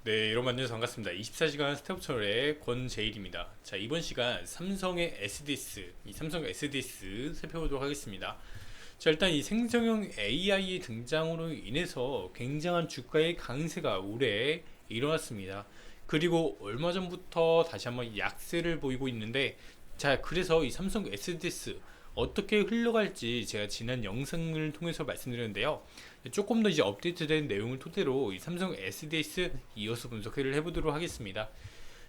네, 여러분 안녕하세요. 반갑습니다. 24시간 스태프 채널의 권재일입니다. 자, 이번 시간 삼성의 SDS, 이 삼성 SDS 살펴보도록 하겠습니다. 자, 일단 이 생성형 AI의 등장으로 인해서 굉장한 주가의 강세가 올해 일어났습니다. 그리고 얼마 전부터 다시 한번 약세를 보이고 있는데, 자, 그래서 이 삼성 SDS 어떻게 흘러갈지 제가 지난 영상을 통해서 말씀드렸는데요. 조금 더 이제 업데이트된 내용을 토대로 이 삼성 SDS 이어서 분석을 해보도록 하겠습니다.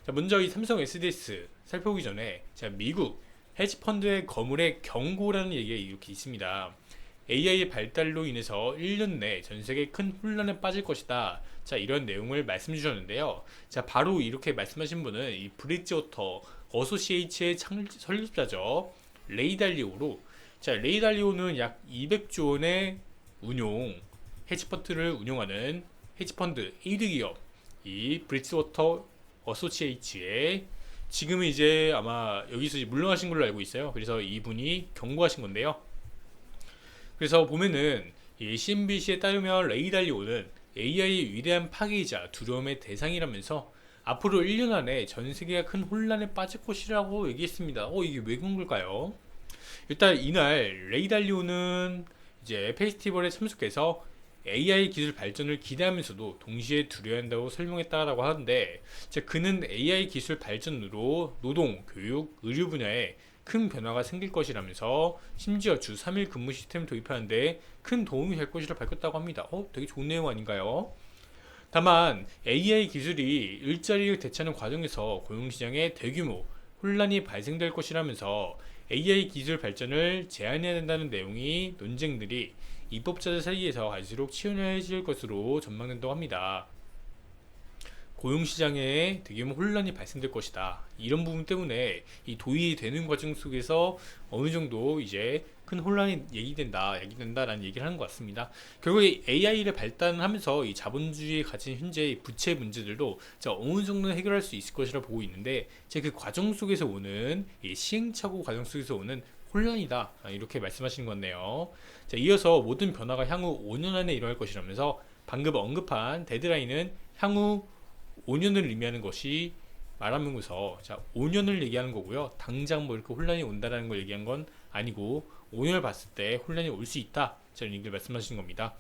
자, 먼저 이 삼성 SDS 살펴보기 전에 자, 미국 헤지펀드의 거물의 경고라는 얘기가 이렇게 있습니다. AI의 발달로 인해서 1년 내 전 세계 큰 혼란에 빠질 것이다. 자, 이런 내용을 말씀 주셨는데요. 자, 바로 이렇게 말씀하신 분은 이 브릿지워터 어소시에이츠의 설립자죠. 레이 달리오로. 자, 레이 달리오는 약 200조 원의 헤지펀드를 운용하는 헤지펀드 1위 기업 이 브릿지워터 어소시에이츠의 지금은 이제 아마 여기서 이제 물러나신 걸로 알고 있어요. 그래서 이분이 경고하신 건데요. 그래서 보면은 이 CNBC에 따르면 레이 달리오는 AI의 위대한 파괴이자 두려움의 대상이라면서 앞으로 1년 안에 전 세계가 큰 혼란에 빠질 것이라고 얘기했습니다. 이게 왜 그런 걸까요? 일단 이날 레이 달리오는 이제 페스티벌에 참석해서 AI 기술 발전을 기대하면서도 동시에 두려워한다고 설명했다라고 하는데, 그는 AI 기술 발전으로 노동, 교육, 의료 분야에 큰 변화가 생길 것이라면서 심지어 주 3일 근무 시스템을 도입하는데 큰 도움이 될 것이라 밝혔다고 합니다. 되게 좋은 내용 아닌가요? 다만 AI 기술이 일자리를 대체하는 과정에서 고용시장에 대규모 혼란이 발생될 것이라면서 AI 기술 발전을 제한해야 된다는 내용이 논쟁들이 입법자들 사이에서 갈수록 치열해질 것으로 전망된다고 합니다. 고용시장에 대규모 혼란이 발생될 것이다. 이런 부분 때문에 이 도입이 되는 과정 속에서 어느 정도 이제 큰 혼란이 얘기된다라는 얘기를 하는 것 같습니다. 결국에 AI를 발달하면서 이 자본주의에 갇힌 현재의 부채 문제들도 어느 정도 해결할 수 있을 것이라 보고 있는데, 그 과정 속에서 오는 이 시행착오 과정 속에서 오는 혼란이다, 이렇게 말씀하시는 건데요. 자, 이어서 모든 변화가 향후 5년 안에 일어날 것이라면서 방금 언급한 데드라인은 향후 5년을 의미하는 것이 말하면서, 자, 5년을 얘기하는 거고요. 당장 뭐 이렇게 혼란이 온다라는 걸 얘기한 건 아니고 5년을 봤을 때 혼란이 올 수 있다, 저는 얘기를 말씀하시는 겁니다.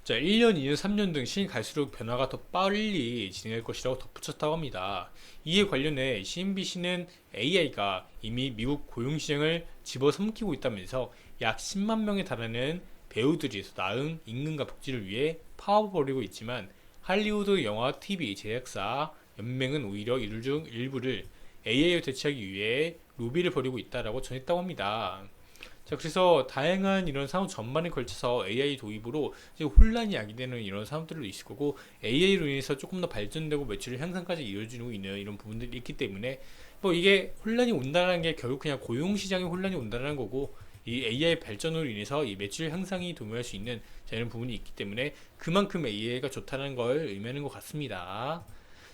자, 1년, 2년, 3년 등 시간이 갈수록 변화가 더 빨리 진행할 것이라고 덧붙였다고 합니다. 이에 관련해 CNBC는 AI가 이미 미국 고용시장을 집어삼키고 있다면서 약 10만 명에 달하는 배우들이 더 나은 임금과 복지를 위해 파업을 벌이고 있지만, 할리우드 영화 TV 제작사 연맹은 오히려 이들 중 일부를 AI를 대체하기 위해 로비를 벌이고 있다라고 전했다고 합니다. 자, 그래서 다양한 이런 산업 전반에 걸쳐서 AI 도입으로 이제 혼란이 야기되는 이런 산업들도 있을 거고, AI로 인해서 조금 더 발전되고 매출 향상까지 이어지고 있는 이런 부분들이 있기 때문에 뭐 이게 혼란이 온다는 게 결국 그냥 고용시장에 혼란이 온다는 거고, 이 AI 발전으로 인해서 이 매출 향상이 도모할 수 있는 이런 부분이 있기 때문에 그만큼 AI가 좋다는 걸 의미하는 것 같습니다.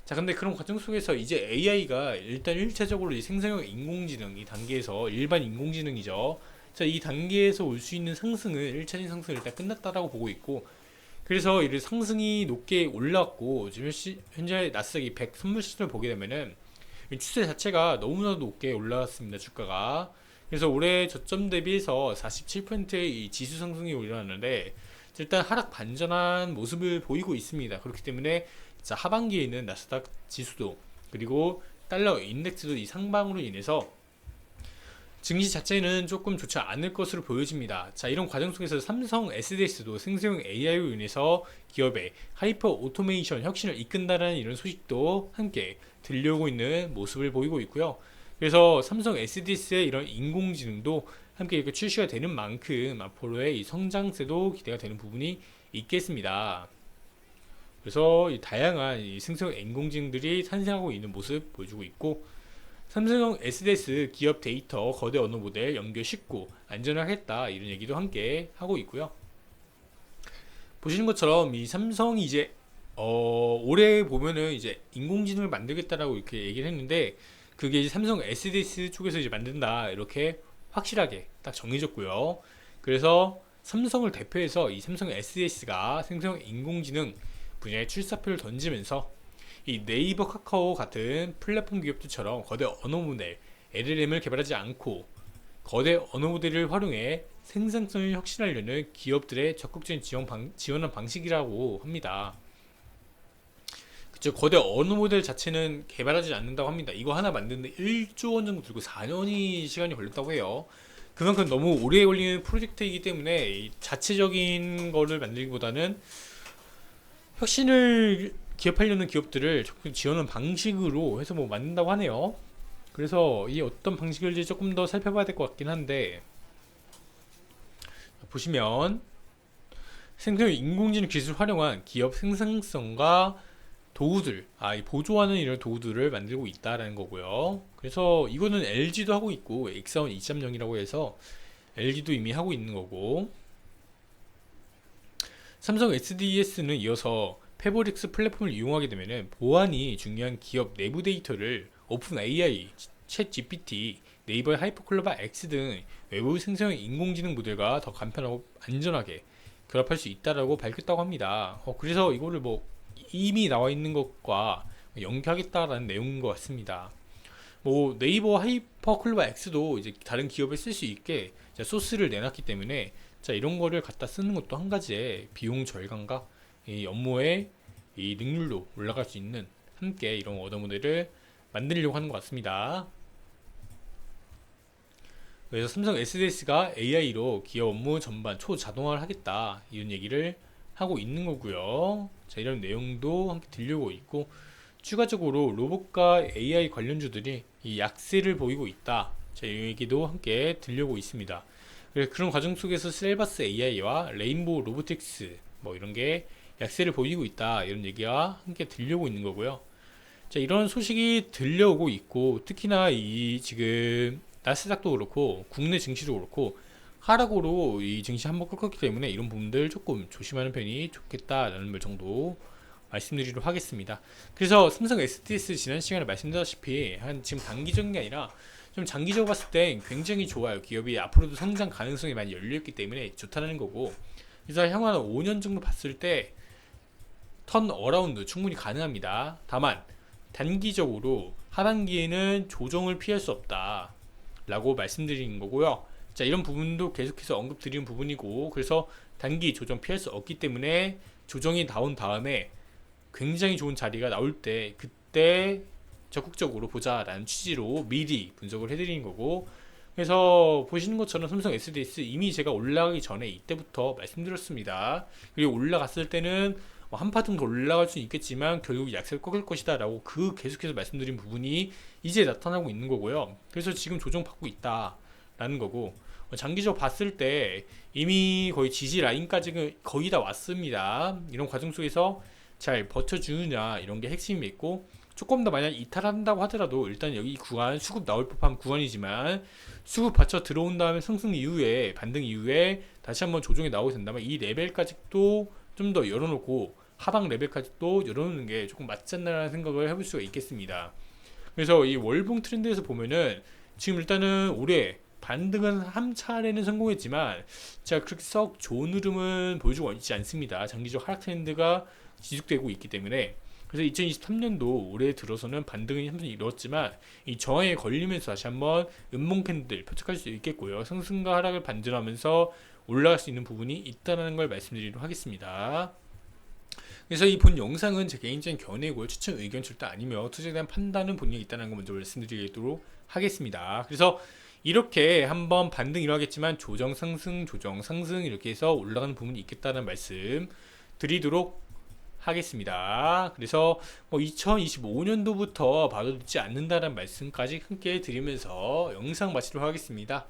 자, 근데 그런 과정 속에서 이제 AI가 일단 1차적으로 생성형 인공지능 이 단계에서 일반 인공지능이죠. 자, 이 단계에서 올 수 있는 상승은 1차적인 상승은 일단 끝났다라고 보고 있고, 그래서 이 상승이 높게 올랐고 지금 현재 나스닥이 100 선물 시점을 보게 되면은 이 추세 자체가 너무나도 높게 올라왔습니다. 주가가. 그래서 올해 저점 대비해서 47%의 이 지수 상승이 일어났는데, 일단 하락 반전한 모습을 보이고 있습니다. 그렇기 때문에 자, 하반기에는 나스닥 지수도 그리고 달러 인덱스도 이 상방으로 인해서 증시 자체는 조금 좋지 않을 것으로 보여집니다. 자, 이런 과정 속에서 삼성 SDS도 생성형 AI로 인해서 기업의 하이퍼 오토메이션 혁신을 이끈다라는 이런 소식도 함께 들려오고 있는 모습을 보이고 있고요. 그래서 삼성 SDS의 이런 인공지능도 함께 이렇게 출시가 되는 만큼 앞으로의 이 성장세도 기대가 되는 부분이 있겠습니다. 그래서 이 다양한 이 생성형 인공지능들이 탄생하고 있는 모습 보여주고 있고, 삼성형 SDS 기업 데이터 거대 언어 모델 연결 쉽고 안전하겠다, 이런 얘기도 함께 하고 있고요. 보시는 것처럼 이 삼성이 이제 올해 보면은 이제 인공지능을 만들겠다라고 이렇게 얘기를 했는데, 그게 이제 삼성 SDS 쪽에서 이제 만든다, 이렇게 확실하게 딱 정해졌고요. 그래서 삼성을 대표해서 이 삼성 SDS가 생성형 인공지능 분야의 출사표를 던지면서 이 네이버, 카카오 같은 플랫폼 기업들처럼 거대 언어 모델 LLM을 개발하지 않고 거대 언어 모델을 활용해 생산성을 혁신하려는 기업들의 적극적인 지원한 방식이라고 합니다. 그쵸, 거대 언어 모델 자체는 개발하지 않는다고 합니다. 이거 하나 만드는데 1조 원 정도 들고 4년이 시간이 걸렸다고 해요. 그만큼 너무 오래 걸리는 프로젝트이기 때문에 이 자체적인 거를 만들기보다는 혁신을 기업하려는 기업들을 적극 지원하는 방식으로 해서 뭐 만든다고 하네요. 그래서 이 어떤 방식일지 조금 더 살펴봐야 될 것 같긴 한데, 보시면 생성형 인공지능 기술을 활용한 기업 생산성과 도구들, 이 보조하는 이런 도구들을 만들고 있다라는 거고요. 그래서 이거는 LG도 하고 있고 엑사원 2.0이라고 해서 LG도 이미 하고 있는 거고, 삼성 SDS는 이어서 페보릭스 플랫폼을 이용하게 되면 보안이 중요한 기업 내부 데이터를 오픈 AI, 챗 GPT, 네이버의 하이퍼클로바 X 등 외부 생성형 인공지능 모델과 더 간편하고 안전하게 결합할 수 있다라고 밝혔다고 합니다. 그래서 이거를 뭐 이미 나와 있는 것과 연계하겠다라는 내용인 것 같습니다. 뭐 네이버 하이퍼클로바 X도 이제 다른 기업에 쓸 수 있게 소스를 내놨기 때문에 이런 거를 갖다 쓰는 것도 한 가지의 비용 절감과 이 업무의 이 능률도 올라갈 수 있는 함께 이런 언어 모델을 만들려고 하는 것 같습니다. 그래서 삼성 SDS가 AI로 기업 업무 전반 초자동화를 하겠다 이런 얘기를 하고 있는 거고요. 이런 내용도 함께 들려오고 있고, 추가적으로 로봇과 AI 관련주들이 이 약세를 보이고 있다. 이 얘기도 함께 들려오고 있습니다. 그런 과정 속에서 셀바스 AI와 레인보우 로보틱스 뭐 이런 게 약세를 보이고 있다 이런 얘기가 함께 들려오고 있는 거고요. 이런 소식이 들려오고 있고, 특히나 이 지금 나스닥도 그렇고 국내 증시도 그렇고 하락으로 이 증시 한번 꺾었기 때문에 이런 부분들 조금 조심하는 편이 좋겠다라는 말 정도 말씀드리도록 하겠습니다. 그래서 삼성 SDS 지난 시간에 말씀드렸다시피 지금 단기적인 게 아니라 좀 장기적으로 봤을 때 굉장히 좋아요. 기업이 앞으로도 성장 가능성이 많이 열려있기 때문에 좋다는 거고, 그래서 향후 5년 정도 봤을 때 턴 어라운드 충분히 가능합니다. 다만 단기적으로 하반기에는 조정을 피할 수 없다 라고 말씀드리는 거고요. 이런 부분도 계속해서 언급드리는 부분이고, 그래서 단기 조정 피할 수 없기 때문에 조정이 나온 다음에 굉장히 좋은 자리가 나올 때 그때 적극적으로 보자라는 취지로 미리 분석을 해드리는 거고, 그래서 보시는 것처럼 삼성 SDS 이미 제가 올라가기 전에 이때부터 말씀드렸습니다. 그리고 올라갔을 때는 한 파동 더 올라갈 수 있겠지만 결국 약세를 꺾을 것이다 라고 계속해서 말씀드린 부분이 이제 나타나고 있는 거고요. 그래서 지금 조정받고 있다 라는 거고, 장기적으로 봤을 때 이미 거의 지지 라인까지 거의 다 왔습니다. 이런 과정 속에서 잘 버텨주느냐 이런 게 핵심이 있고, 조금 더 만약 이탈한다고 하더라도 일단 여기 구간 수급 나올 법한 구간이지만 수급 받쳐 들어온 다음에 상승 이후에 반등 이후에 다시 한번 조정이 나오게 된다면 이 레벨까지 또 좀 더 열어놓고 하방 레벨까지 또 열어놓는 게 조금 맞지 않나라는 생각을 해볼 수가 있겠습니다. 그래서 이 월봉 트렌드에서 보면은 지금 일단은 올해 반등은 한 차례는 성공했지만 그렇게 썩 좋은 흐름은 보여주고 있지 않습니다. 장기적 하락 트렌드가 지속되고 있기 때문에, 그래서 2023년도 올해 들어서는 반등이 한번 이루었지만 이 저항에 걸리면서 다시 한번 음봉 캔들 표착할 수 있겠고요. 상승과 하락을 반전하면서 올라갈 수 있는 부분이 있다는 걸 말씀드리도록 하겠습니다. 그래서 이 본 영상은 제 개인적인 견해고요. 추천 의견 절대 아니며 투자에 대한 판단은 본인이 있다는 거 먼저 말씀드리도록 하겠습니다. 그래서 이렇게 한번 반등 일어나겠지만 조정 상승 조정 상승 이렇게 해서 올라가는 부분이 있겠다는 말씀 드리도록 하겠습니다. 그래서 2025년도부터 봐도 늦지 않는다는 말씀까지 함께 드리면서 영상 마치도록 하겠습니다.